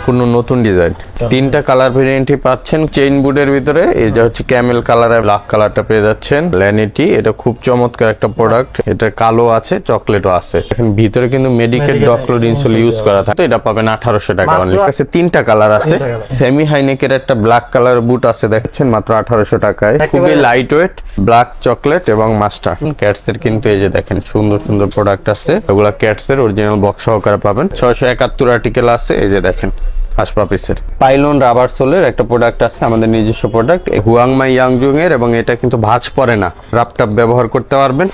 সম্পূর্ণ নতুন ডিজাইন। তিনটা কালার ভেরিয়েন্টই পাচ্ছেন চেইন বুটের ভিতরে। এই যে হচ্ছে ক্যামেল কালার আর ব্ল্যাক কালারটা পেয়ে যাচ্ছেন। ল্যানিটি এটা খুব চমৎকার একটা প্রোডাক্ট। এটা কালো আছে, চকলেটও আছে। এখন ভিতরে কিন্তু মেডিকেল ডক্টর ইনসোল ইউজ করা থাকে। এটা পাবেন 1800 টাকা অনলি। কাছে তিনটা কালার আছে। সেমি হাইনেকের একটা ব্ল্যাক কালার বুট আছে দেখছেন মাত্র 1800 টাকায়। খুবই লাইট ওয়েট, ব্ল্যাক চকলেট এবং মাস্টার। ক্যাটস এর কিন্তু এই যে দেখেন সুন্দর সুন্দর প্রোডাক্ট আছে। এগুলা ক্যাটস এর অরিজিনাল বক্স সহকারে পাবেন। 671 আর্টিকেল আছে। এই যে দেখেন হাসপাপিসের পাইলন রাবার সোলের একটা প্রোডাক্ট আছে, আমাদের নিজস্ব প্রোডাক্ট হুয়াংমাই ইয়াংজুং এর, এবং এটা কিন্তু ভাঁজ পড়ে না, রাপটাপ ব্যবহার করতে পারবেন।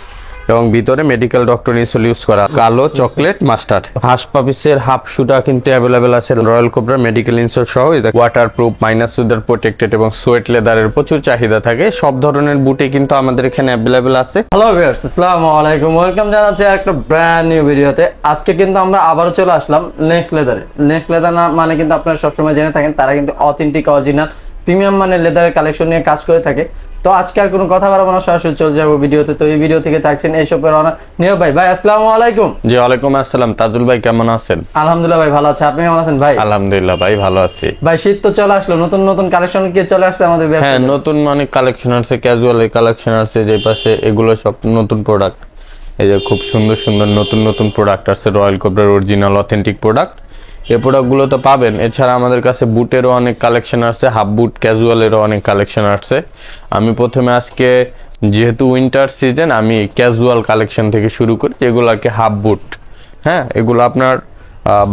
এবং ভিতরে মেডিকেল ডক্টর ইনসোল ইউজ করা, কালো চকলেট মাস্টার্ড। হাসপাপিসের হাফ শুটা কিন্তু অ্যাভেলেবেল আছে রয়্যাল কোবরা মেডিকেল ইনসোল সহ। Water proof, minus wither protected এবং সোয়েট লেদারের প্রচুর চাহিদা থাকে। সব ধরনের বুটে কিন্তু আমাদের এখানে অ্যাভেলেবেল আছে। হ্যালো ভিউয়ার্স, আসসালামু আলাইকুম, ওয়েলকাম জানাচ্ছি একটা ব্র্যান্ড নিউ ভিডিওতে। আজকে কিন্তু আমরা আবারও চলে আসলাম নেক্সট লেদারে। নেক্সট লেদার মানে কিন্তু আপনারা সবসময় জেনে থাকেন, তারা কিন্তু অথেন্টিক অরিজিনাল প্রিমিয়াম মানের লেদারের কালেকশন নিয়ে কাজ করে থাকে। তো আজকে আর কোনো কথা বাড়াবো না, সরাসরি চলে যাবো ভিডিওতে। তো এই ভিডিও থেকে থাকছেন এইসবের অনার নীরব ভাই। ভাই আসসালামু আলাইকুম। জি ওয়ালাইকুম আসসালাম। তাজুল ভাই কেমন আছেন? আলহামদুলিল্লাহ ভাই ভালো আছে, আপনি কেমন আছেন ভাই? আলহামদুলিল্লাহ ভাই ভালো আছি। ভাই শীত তো চলে আসলো, নতুন নতুন কালেকশন কি চলে আসছে আমাদের? হ্যাঁ, নতুন মানে কালেকশন আছে, ক্যাজুয়াল কালেকশন আছে যে পাশে, এগুলো সব নতুন প্রোডাক্ট। এই যে খুব সুন্দর সুন্দর নতুন নতুন প্রোডাক্ট আছে, রয়্যাল কোবরার অরিজিনাল অথেন্টিক প্রোডাক্ট। এই প্রোডাক্টগুলো তো পাবেন। এছাড়া আমাদের কাছে বুটেরও অনেক কালেকশন আছে, হাফ বুট ক্যাজুয়ালেরও অনেক কালেকশন আছে। আমি প্রথমে আজকে যেহেতু উইন্টার সিজন, আমি ক্যাজুয়াল কালেকশন থেকে শুরু করি, যেগুলোকে হাফ বুট। হ্যাঁ, এগুলো আপনার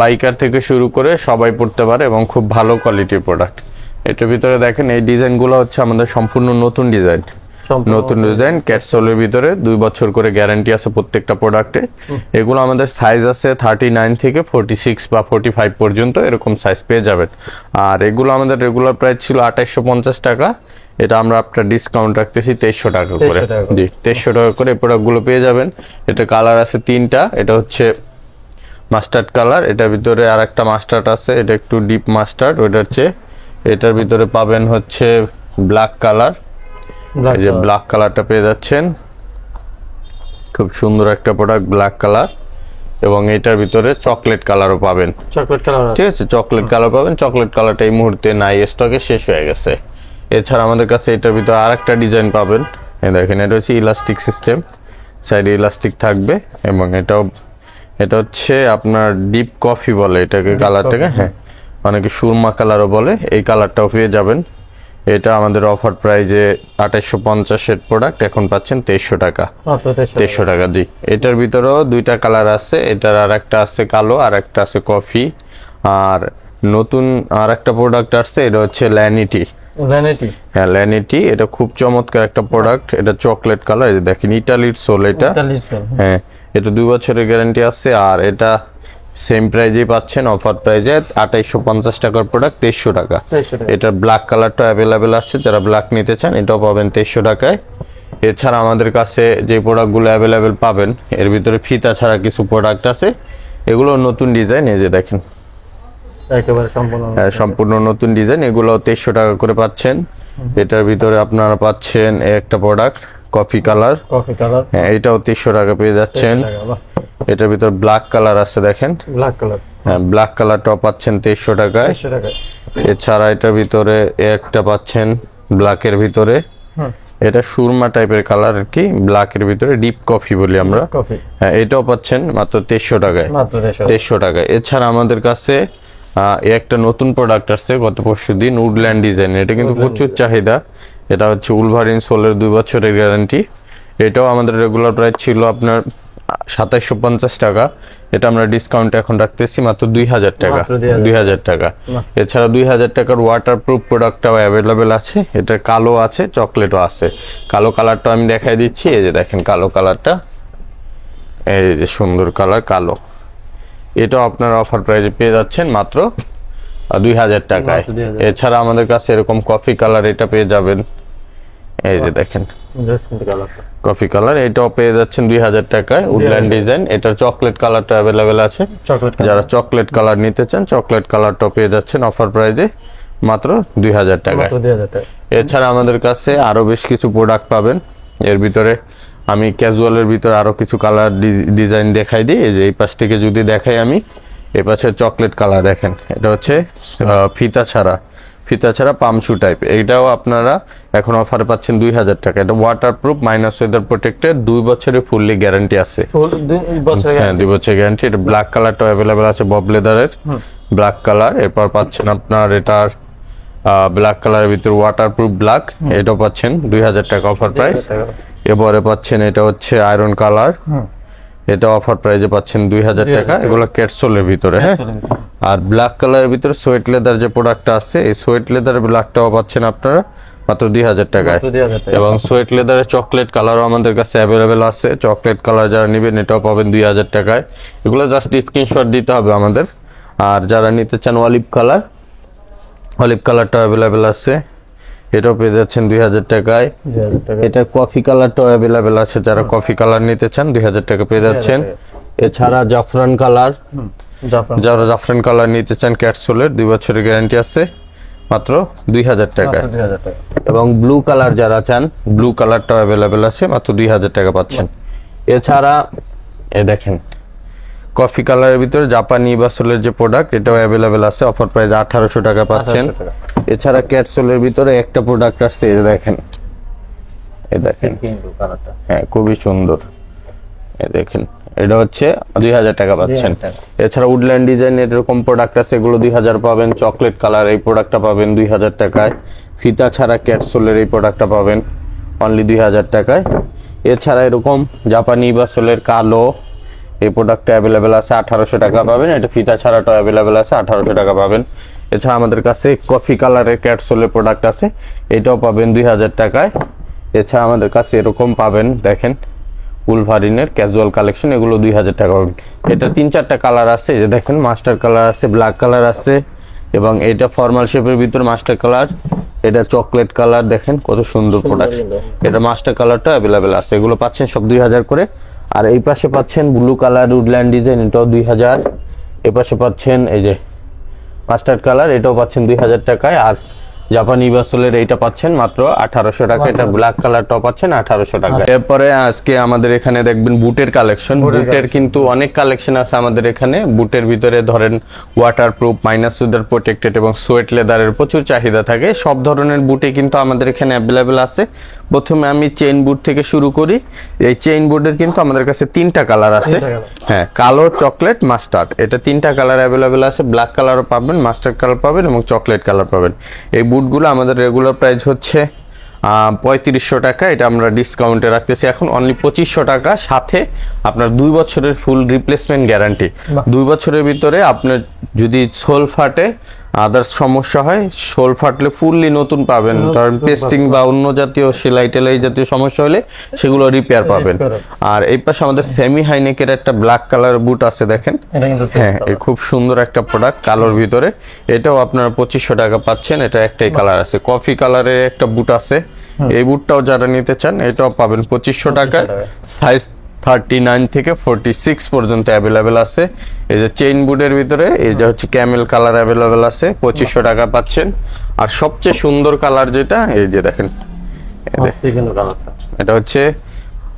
বাইকার থেকে শুরু করে সবাই পড়তে পারে এবং খুব ভালো কোয়ালিটির প্রোডাক্ট। এটার ভিতরে দেখেন এই ডিজাইনগুলো হচ্ছে আমাদের সম্পূর্ণ নতুন ডিজাইন। নতুন ডিজাইন ক্যাটসোলের ভিতরে 2 বছর করে গ্যারান্টি আছে প্রত্যেকটা প্রোডাক্টে। এগুলো আমাদের সাইজ আছে 39 থেকে 46 বা 45 পর্যন্ত, এরকম সাইজ পেয়ে যাবেন। আর এগুলো আমাদের রেগুলার প্রাইস ছিল 2850 টাকা। এটা আমরা আপনার ডিসকাউন্ট রাখতেছি 2300 টাকা করে। জি 2300 টাকা করে এই প্রোডাক্টগুলো পেয়ে যাবেন। এটা কালার আছে 3টা। এটা হচ্ছে মাস্টার্ড কালার, এটার ভিতরে আর একটা মাস্টার্ড আছে, এটা একটু ডিপ মাস্টার্ড। ওইটা হচ্ছে এটার ভিতরে পাবেন হচ্ছে ব্ল্যাক কালার। এই যে ব্ল্যাক কালারটা পেয়ে যাচ্ছেন, খুব সুন্দর একটা প্রোডাক্ট ব্ল্যাক কালার। এবং এটার ভিতরে চকলেট কালারও পাবেন। চকলেট কালার, ঠিক আছে, চকলেট কালার পাবেন। চকলেট কালারটা এই মুহূর্তে নাই, স্টকে শেষ হয়ে গেছে। এছাড়া আমাদের কাছে এটার ভিতরে আরেকটা ডিজাইন পাবেন। এই দেখেন, এটা হচ্ছে ইলাস্টিক সিস্টেম, সাইডে ইলাস্টিক থাকবে। এবং এটা হচ্ছে আপনার ডিপ কফি বলে এটাকে, কালারটাকে। হ্যাঁ, অনেকে সুরমা কালারও বলে। এই কালারটাও পেয়ে যাবেন। এটা আমাদের অফার প্রাইজে 2850 এর প্রোডাক্ট, এখন পাচ্ছেন 2300 টাকা। 2300 টাকা দি। এটার ভিতরেও 2টা কালার আছে। এটার আর একটা আছে কালো, আর একটা আছে কফি। আর নতুন আর একটা প্রোডাক্ট আসছে, এটা হচ্ছে ল্যানিটি। হ্যাঁ, ল্যানিটি। এটা খুব চমৎকার একটা প্রোডাক্ট। এটা চকলেট কালার। এই দেখেন ইটালির সোল এটা। হ্যাঁ, এটা 2 বছরের গ্যারান্টি আছে। আর এটা সেম প্রাইজেই পাচ্ছেন, অফার প্রাইজে 2850 টাকার প্রোডাক্ট 2300 টাকা। এটা ব্ল্যাক কালারটা অ্যাভেলেবেল আছে, যারা ব্ল্যাক নিতে চান এটাও পাবেন 2300 টাকায়। এছাড়া আমাদের কাছে যে প্রোডাক্টগুলো অ্যাভেলেবেল পাবেন, এর ভিতরে ফিতা ছাড়া কিছু প্রোডাক্ট আছে। এগুলো নতুন ডিজাইন, এই যে দেখেন একেবারে সম্পূর্ণ নতুন ডিজাইন। এগুলো 2300 টাকা করে পাচ্ছেন। এটার ভিতরে আপনারা পাচ্ছেন একটা প্রোডাক্ট কফি কালার। হ্যাঁ, এটাও 2300 টাকা পেয়ে যাচ্ছেন। এটার ভিতর ব্ল্যাক কালার আছে, দেখেন ব্ল্যাক কালার। হ্যাঁ, ব্ল্যাক কালারটাও পাচ্ছেন 2300 টাকায়। এছাড়া এটার ভিতরে একটা পাচ্ছেন ব্ল্যাকের ভিতরে, এটা সুরমা টাইপের কালার আর কি, ব্ল্যাকের ভিতরে ডিপ কফি বলি আমরা। হ্যাঁ, এটাও পাচ্ছেন মাত্র 2300 টাকায়। 2300 টাকায়। এছাড়া আমাদের কাছে একটা নতুন প্রোডাক্ট আসছে গত পরশুদিন, উডল্যান্ড ডিজাইন। এটা কিন্তু প্রচুর চাহিদা। এটা হচ্ছে উলভারিন সোলের 2 বছরের গ্যারান্টি। এটাও আমাদের রেগুলার প্রাইস ছিল আপনার 2750 টাকা। এটা আমরা ডিসকাউন্ট এখন রাখতেছি মাত্র 2000 টাকা। 2000 টাকা। এছাড়া 2000 টাকার ওয়াটার প্রুফ প্রোডাক্টটাও অ্যাভেলেবেল আছে। এটা কালো আছে, চকলেটও আছে। কালো কালারটা আমি দেখাই দিচ্ছি। এই যে দেখেন কালো কালারটা, এই যে সুন্দর কালার কালো। এটাও আপনার অফার প্রাইজে পেয়ে যাচ্ছেন মাত্র 2000 টাকায়। এছাড়া আমাদের কাছে এরকম কফি কালার, এটা পেয়ে যাবেন। এই যে দেখেন কফি কালার, এটাও পেয়ে যাচ্ছেন 2000 টাকায়। Woodland design. এটার চকলেট কালারটা অ্যাভেলেবেল আছে। যারা চকলেট কালার নিতে চান, চকলেট কালারটাও পেয়ে যাচ্ছেন অফার প্রাইজে মাত্র 2000 টাকায়। এছাড়া আমাদের কাছে আরো বেশ কিছু প্রোডাক্ট পাবেন। এর ভিতরে আমি ক্যাজুয়ালের ভিতরে আরো কিছু কালার ডিজাইন দেখাই দিই। এই যে এই পাশ থেকে যদি দেখাই আমি, এ পাশে চকলেট কালার দেখেন, এটা হচ্ছে ফিতা ছাড়া পামশু টাইপ। এইটাও আপনারা এখন অফারে পাচ্ছেন 2000 টাকা। এটা ওয়াটারপ্রুফ, মাইনাস ওয়েদার প্রোটেক্টেড, 2 বছরের ফুললি গ্যারান্টি আছে। ফুল 2 বছর হ্যাঁ, 2 বছর গ্যারান্টি। এটা ব্ল্যাক কালারটা অ্যাভেলেবেল আছে, বব লেদারের ব্ল্যাক কালার। এরপর পাচ্ছেন আপনার এটার ব্ল্যাক কালারের ভিতরে ওয়াটারপ্রুফ ব্ল্যাক, এটাও পাচ্ছেন 2000 টাকা অফার প্রাইস। এবারে পাচ্ছেন এটা হচ্ছে আয়রন কালার, এটা অফার প্রাইসে পাচ্ছেন 2000 টাকা। এগুলো ক্যাটসোলের ভিতরে। হ্যাঁ, আর ব্ল্যাক কালারের ভিতরে সোয়েট লেদার যে প্রোডাক্টটা আছে, এই সোয়েট লেদার ব্ল্যাকটাও পাচ্ছেন আপনারা মাত্র 2000 টাকায়। এবং সোয়েট লেদারের চকলেট কালারও আমাদের কাছে অ্যাভেলেবেল আছে। চকলেট কালার যারা নেবেন এটাও পাবেন 2000 টাকায়। এগুলো জাস্ট স্ক্রিনশট দিতে হবে আমাদের। আর যারা নিতে চান অলিভ কালারটা অ্যাভেলেবেল আছে, এটাও পেয়ে যাচ্ছেন 2000 টাকায়। এটা কফি কালারটাও অ্যাভেলেবেল আছে, যারা কফি কালার নিতে চান 2000 টাকা পেয়ে যাচ্ছেন। এছাড়া জাফরান কালার, যারা জাফরান কালার নিতে চান ক্যাটসোলের 2 বছরের গ্যারান্টি আছে, মাত্র 2000 টাকায়। এবং ব্লু কালার যারা চান, ব্লু কালারটাও অ্যাভেলেবেল আছে, মাত্র 2000 টাকা পাচ্ছেন। এছাড়া এ দেখেন কফি কালারের ভিতরে জাপানি বাসলের যে প্রোডাক্ট, এটাও অ্যাভেলেবেল আছে, অফার প্রাইস 1800 টাকা পাচ্ছেন। এছাড়া ক্যাটসোলের ভিতরে একটা প্রোডাক্ট আসছে, এই দেখেন, হ্যাঁ খুবই সুন্দর, এই দেখেন, এটা হচ্ছে 2000 টাকা পাচ্ছেন। এছাড়া উডল্যান্ড ডিজাইন এরকম প্রোডাক্ট আছে, এগুলো 2000 পাবেন। চকলেট কালার এই প্রোডাক্টটা পাবেন 2000 টাকায়। ফিতা ছাড়া ক্যাটসোলের এই প্রোডাক্টটা পাবেন অনলি 2000 টাকায়। এছাড়া এরকম জাপানি বাসলের কালো এই প্রোডাক্টটা অ্যাভেলেবেল আছে, 1800 টাকা পাবেন। এটা ফিতা ছাড়াটাও অ্যাভেলেবেল আছে, 1800 টাকা পাবেন। এছাড়া আমাদের কাছে কফি কালারের ক্যাটসোলের প্রোডাক্ট আছে, এটাও পাবেন 2000 টাকায়। এছাড়া আমাদের কাছে এরকম পাবেন, দেখেন উলভারিনের ক্যাজুয়াল কালেকশন, এগুলো 2000 টাকা পাবেন। এটা 3-4টা কালার আছে, যে দেখেন মাস্টার কালার আছে, ব্ল্যাক কালার আছে, এবং এটা ফর্মাল শেপের ভিতরে মাস্টার কালার, এটা চকলেট কালার, দেখেন কত সুন্দর প্রোডাক্ট। এটা মাস্টার কালারটা অ্যাভেলেবেল আছে, এগুলো পাচ্ছেন সব 2000 করে। আর এই পাশে পাচ্ছেন ব্লু কালার উডল্যান্ড ডিজাইন, এটাও 2000। এই পাশে পাচ্ছেন এই যে মাস্টার্ড কালার, এটাও পাচ্ছেন 2000 টাকায়। আর জাপানি বাসলের এইটা পাচ্ছেন মাত্র 1800 টাকা। এটা ব্ল্যাক কালারটাও পাচ্ছেন 1800 টাকা। এরপরে আজকে আমাদের এখানে দেখবেন বুটের কালেকশন। বুটের কিন্তু অনেক কালেকশন আছে আমাদের এখানে। বুটের ভিতরে ধরেন ওয়াটারপ্রুফ, মাইনাস ওয়েদার প্রোটেক্টেড এবং সোয়েট লেদারের প্রচুর চাহিদা থাকে। সব ধরনের বুটে কিন্তু আমাদের এখানে অ্যাভেলেবেল আছে। প্রথমে আমি চেইন বুট থেকে শুরু করি। এই চেইন বুটের কিন্তু আমাদের কাছে 3টা কালার আছে। হ্যাঁ, কালো, চকলেট, মাস্টার্ড, এটা 3টা কালার অ্যাভেলেবেল আছে। ব্ল্যাক কালারও পাবেন, মাস্টার্ড কালার পাবেন এবং চকলেট কালার পাবেন। এই বুটগুলো আমাদের রেগুলার প্রাইস হচ্ছে 3500 টাকা। এটা আমরা ডিসকাউন্টে রাখতেছি এখন অনলি 2500 টাকা, সাথে আপনার 2 বছরের ফুল রিপ্লেসমেন্ট গ্যারান্টি। 2 বছরের ভিতরে আপনার যদি সোল ফাটে, আদার্স সমস্যা হয়, সোল ফাটলে ফুললি নতুন পাবেন। কারণ পেস্টিং বা অন্য জাতীয় সেলাই টেলাই জাতীয় সমস্যা হলে সেগুলো রিপেয়ার পাবেন। আর এই পাশে আমাদের সেমি হাইনেকের একটা ব্ল্যাক কালার বুট আছে, দেখেন, হ্যাঁ খুব সুন্দর একটা প্রোডাক্ট কালোর ভিতরে। এটাও আপনারা 2500 টাকা পাচ্ছেন। এটা একটাই কালার আছে, কফি কালারের একটা বুট আছে। এই বুটটাও যারা নিতে চান এটাও পাবেন 2500 টাকায়। সাইজ 39 থেকে 46 পর্যন্ত অ্যাভেলেবেল আছে। এই যে চেইন বুটের ভিতরে এই যে হচ্ছে ক্যামেল কালার অ্যাভেলেবেল আছে, 2500 টাকা পাচ্ছেন। আর সবচেয়ে সুন্দর কালার যেটা, এই যে দেখেন, এটা হচ্ছে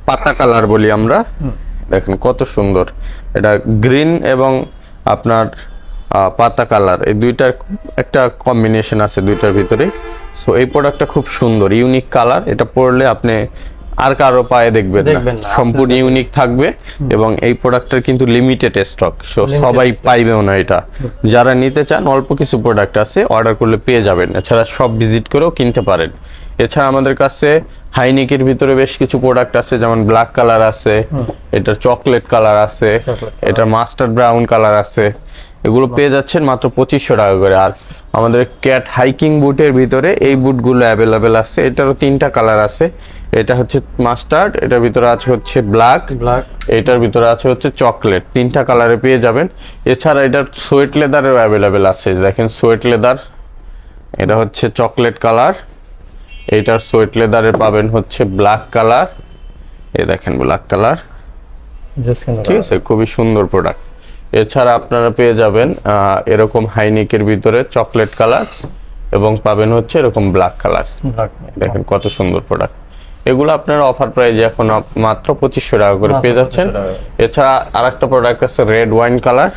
পাতা কালার বলি আমরা, দেখেন কত সুন্দর। এটা গ্রিন এবং আপনার পাতা কালার, এই দুইটার একটা কম্বিনেশন আছে দুইটার ভিতরে। সো এই প্রোডাক্টটা খুব সুন্দর, ইউনিক কালার। এটা পরলে আপনি আর কারো পায়ে দেখবেন না, সম্পূর্ণ ইউনিক থাকবে। এবং এই প্রোডাক্টের কিন্তু লিমিটেড স্টক, সবাই পাইবেও না এটা। যারা নিতে চান অল্প কিছু প্রোডাক্ট আছে, অর্ডার করলে পেয়ে যাবেন। এছাড়া সব ভিজিট করেও কিনতে পারেন। এছাড়া আমাদের কাছে হাইনেকের ভিতরে বেশ কিছু প্রোডাক্ট আছে, যেমন ব্ল্যাক কালার আছে, এটা চকলেট কালার আছে, এটা মাস্টার্ড ব্রাউন কালার আছে। এগুলো পেয়ে যাচ্ছেন মাত্র 2500 টাকা করে। আর আমাদের ক্যাট হাইকিং বুটের ভিতরে এই বুটগুলো অ্যাভেলেবেল আছে। এটারও 3টা কালার আছে। এটা হচ্ছে মাস্টার্ড, এটার ভিতরে আছে হচ্ছে ব্ল্যাক, এটার ভিতরে আছে হচ্ছে চকলেট। 3টা কালারে পেয়ে যাবেন। এছাড়া এটার সোয়েট লেদারেও অ্যাভেলেবেল আছে, দেখেন সোয়েট লেদার, এটা হচ্ছে চকলেট কালার। এইটার সোয়েট লেদারে পাবেন হচ্ছে ব্ল্যাক কালার, এই দেখেন ব্ল্যাক কালার, ঠিক আছে, খুবই সুন্দর প্রোডাক্ট। এছাড়া আপনারা পেয়ে যাবেন এরকম হাইনেকের ভিতরে চকলেট কালার, এবং পাবেন হচ্ছে এরকম ব্ল্যাক কালার। দেখেন কত সুন্দর প্রোডাক্ট। এগুলো আপনারা অফার প্রাইজে এখন মাত্র 2500 টাকা করে পেয়ে যাচ্ছেন। এছাড়া আরেকটা প্রোডাক্ট আছে রেড ওয়াইন কালার,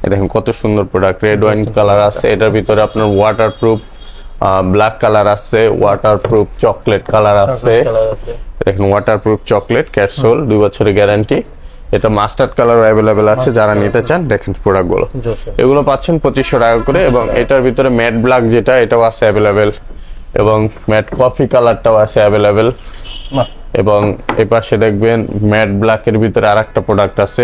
এই দেখেন কত সুন্দর প্রোডাক্ট, রেড ওয়াইন কালার আছে, এটার ভিতরে আপনার ওয়াটারপ্রুফ ব্ল্যাক কালার আছে, ওয়াটারপ্রুফ চকলেট কালার আছে, দেখেন ওয়াটারপ্রুফ চকলেট ক্যাপসুল 2 বছরের গ্যারান্টি। এটা মাস্টার্ড কালার অ্যাভেলেবেল আছে, যারা নিতে চান দেখেন প্রোডাক্টগুলো, এগুলো পাচ্ছেন 2500 টাকা করে। এবং এটার ভিতরে ম্যাট ব্ল্যাক যেটা, এটাও আছে অ্যাভেলেবেল, এবং ম্যাট কফি কালারটাও আছে অ্যাভেলেবেল। এবং এই পাশে দেখবেন ম্যাট ব্ল্যাকের ভিতরে আরেকটা প্রোডাক্ট আছে,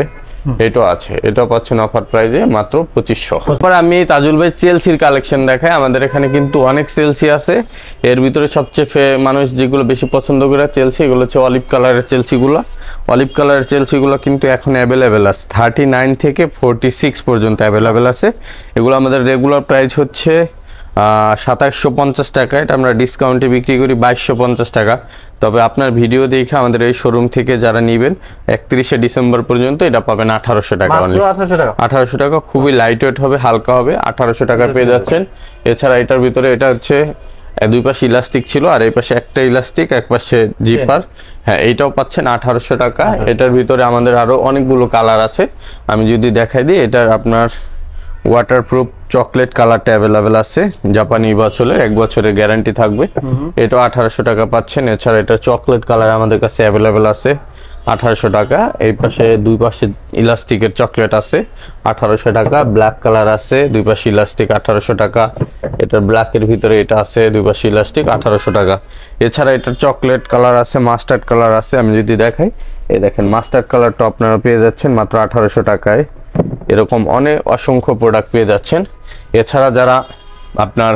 এটাও আছে, এটাও পাচ্ছেন অফার প্রাইজে মাত্র 2500। তারপর আমি তাজুল ভাই চেলসির কালেকশন দেখাই। আমাদের এখানে কিন্তু অনেক চেলসি আছে, এর ভিতরে সবচেয়ে মানুষ যেগুলো বেশি পছন্দ করে চেলসি, এগুলো হচ্ছে অলিভ কালারের চেলসিগুলো। অলিভ কালারের চেলসিগুলো কিন্তু এখন অ্যাভেলেবেল আছে, 39 থেকে 46 পর্যন্ত অ্যাভেলেবেল আছে। এগুলো আমাদের রেগুলার প্রাইস হচ্ছে 2750 টাকা, এটা আমরা ডিসকাউন্টে বিক্রি করি 2250 টাকা। তবে আপনার ভিডিও দেখে আমাদের এই শোরুম থেকে যারা নেবেন 31শে ডিসেম্বর পর্যন্ত এটা পাবেন 1800 টাকা। 1800 টাকা, খুবই লাইট ওয়েট হবে, হালকা হবে, 1800 টাকা পেয়ে যাচ্ছেন। এছাড়া এটার ভিতরে এটা হচ্ছে দুই পাশে ইলাস্টিক ছিল, আর এই পাশে একটা ইলাস্টিক, এক পাশে জিপার। হ্যাঁ, এইটাও পাচ্ছেন 1800 টাকা। এটার ভিতরে আমাদের আরো অনেকগুলো কালার আছে, আমি যদি দেখাই দিই। এটা আপনার ওয়াটারপ্রুফ চকলেট কালারটা অ্যাভেলেবেল আছে, জাপানি বছরের 1 বছরের গ্যারান্টি থাকবে, এটা 1800 টাকা পাচ্ছেন। এছাড়া এটা চকলেট কালার আমাদের কাছে অ্যাভেলেবেল আছে 1800 টাকা। এই পাশে দুই পাশে ইলাস্টিকের চকলেট আছে 1800 টাকা। ব্ল্যাক কালার আছে, দুই পাশে ইলাস্টিক 1800 টাকা। এটা ব্ল্যাকের ভিতরে এটা আছে, দুই পাশে ইলাস্টিক 1800 টাকা। এছাড়া এটা চকলেট কালার আছে, মাস্টার্ড কালার আছে, আমি যদি দেখাই, এই দেখেন মাস্টার্ড কালারটা আপনারা পেয়ে যাচ্ছেন মাত্র 1800 টাকায়। এরকম অসংখ্য প্রোডাক্ট পেয়ে যাচ্ছেন। এছাড়া যারা আপনার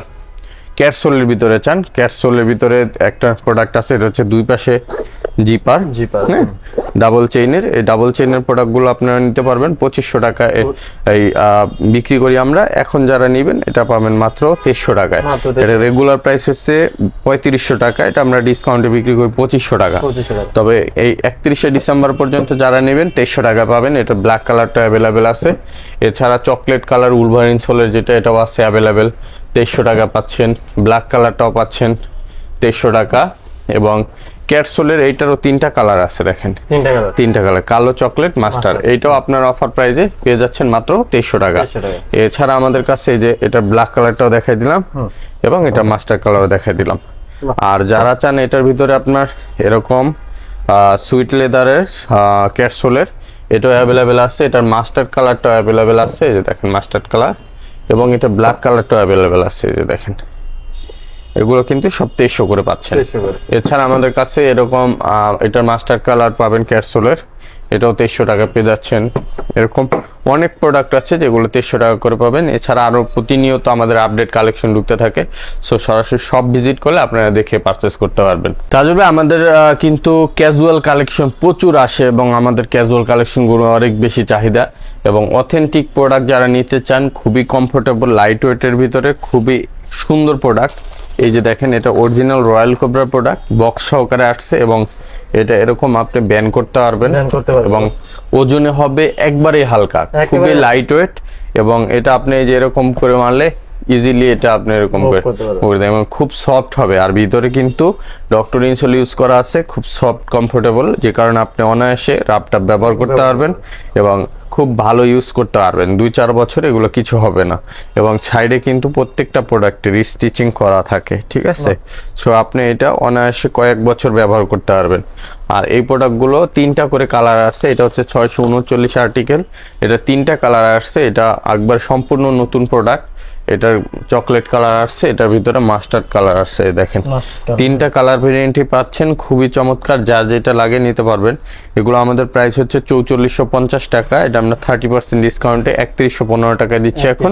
ক্যাটসোলের ভিতরে চান, ক্যাটসোলের ভিতরে একটা প্রোডাক্ট আছে, এটা হচ্ছে দুই পাশে জিপার, হ্যাঁ, ডাবল চেইনের। এই ডাবল চেইনের প্রোডাক্টগুলো আপনারা নিতে পারবেন 2500 টাকা এই বিক্রি করি আমরা। এখন যারা নেবেন এটা পাবেন মাত্র 2300 টাকায়। এটা রেগুলার প্রাইস হচ্ছে 3500 টাকা, এটা আমরা ডিসকাউন্টে বিক্রি করি 2500 টাকা। তবে এই 31শে ডিসেম্বর পর্যন্ত যারা নেবেন 2300 টাকা পাবেন। এটা ব্ল্যাক কালারটা অ্যাভেলেবেল আছে। এছাড়া চকলেট কালার উলভারিন সোলের যেটা, এটাও আছে অ্যাভেলেবেল, 2300 টাকা পাচ্ছেন। ব্ল্যাক কালারটাও পাচ্ছেন 2300 টাকা। এবং ক্যাটসোলের এইটারও 3টা কালার আছে, দেখেন 3টা কালার, কালো, চকলেট, মাস্টার। এইটাও আপনার অফার প্রাইজে পেয়ে যাচ্ছেন মাত্র 2300 টাকা। এছাড়া আমাদের কাছে এই যে এটা ব্ল্যাক কালারটাও দেখাই দিলাম, এবং এটা মাস্টার কালারও দেখাই দিলাম। আর যারা চান এটার ভিতরে আপনার এরকম সুইট লেদারের ক্যাটসোলের, এটাও অ্যাভেলেবেল আছে। এটার মাস্টার কালারটাও অ্যাভেলেবেল আছে, এই যে দেখেন মাস্টার্ড কালার। এবং এটা ব্ল্যাক কালারটাও অ্যাভেলেবেল আছে, এই যে দেখেন। এগুলো কিন্তু সব 2300 করে পাচ্ছেন। এছাড়া আমাদের কাছে এরকম এটার মাস্টার কালার পাবেন ক্যাটসোলের, এটাও 2300 টাকা পেয়ে যাচ্ছেন। এরকম অনেক প্রোডাক্ট আছে যেগুলো 2300 টাকা করে পাবেন। এছাড়া আরো প্রতিনিয়ত আমাদের আপডেট কালেকশন ঢুকতে থাকে, সো সরাসরি সব ভিজিট করলে আপনারা দেখে পারচেস করতে পারবেন। তাজবে আমাদের কিন্তু ক্যাজুয়াল কালেকশন প্রচুর আসে, এবং আমাদের ক্যাজুয়াল কালেকশনগুলো অনেক বেশি চাহিদা। এবং অথেন্টিক প্রোডাক্ট যারা নিতে চান, খুবই কমফোর্টেবল, লাইট ওয়েটের ভিতরে খুবই সুন্দর প্রোডাক্ট। এই যে দেখেন, এটা original royal cobra product, box সহকারে আসছে, এবং এটা এরকম আপনি ব্যান করতে পারবেন, এবং ওজনে হবে একবারেই হালকা, খুবই লাইট ওয়েট। এবং এটা আপনি যে এরকম করে মারলে ইজিলি এটা আপনি এরকম করে দেন, এবং খুব সফট হবে। আর ভিতরে কিন্তু ডক্টর ইনসোল ইউজ করা আছে, খুব সফট কমফোর্টেবল, যে কারণে আপনি অনায়াসে রাবটা ব্যবহার করতে পারবেন এবং খুব ভালো ইউজ করতে পারবেন। 2-4 বছর এগুলো কিছু হবে না। এবং সাইডে কিন্তু প্রত্যেকটা প্রোডাক্টের স্টিচিং করা থাকে, ঠিক আছে। সো আপনি এটা অনায়াসে কয়েক বছর ব্যবহার করতে পারবেন। আর এই প্রোডাক্টগুলো 3টা করে কালার আসছে, এটা হচ্ছে 639 আর্টিকেল, এটা 3টা কালার আসছে। এটা একবার সম্পূর্ণ নতুন প্রোডাক্ট। এটার চকলেট কালার আসছে, এটার ভিতরে মাস্টার্ড কালার আসছে, দেখেন 3টা কালার ভেরিয়েন্টই পাচ্ছেন, খুবই চমৎকার। যার যেটা লাগে নিতে পারবেন। এগুলো আমাদের প্রাইস হচ্ছে 4450 টাকা, এটা আমরা 30% ডিসকাউন্টে 3115 টাকা দিচ্ছি এখন।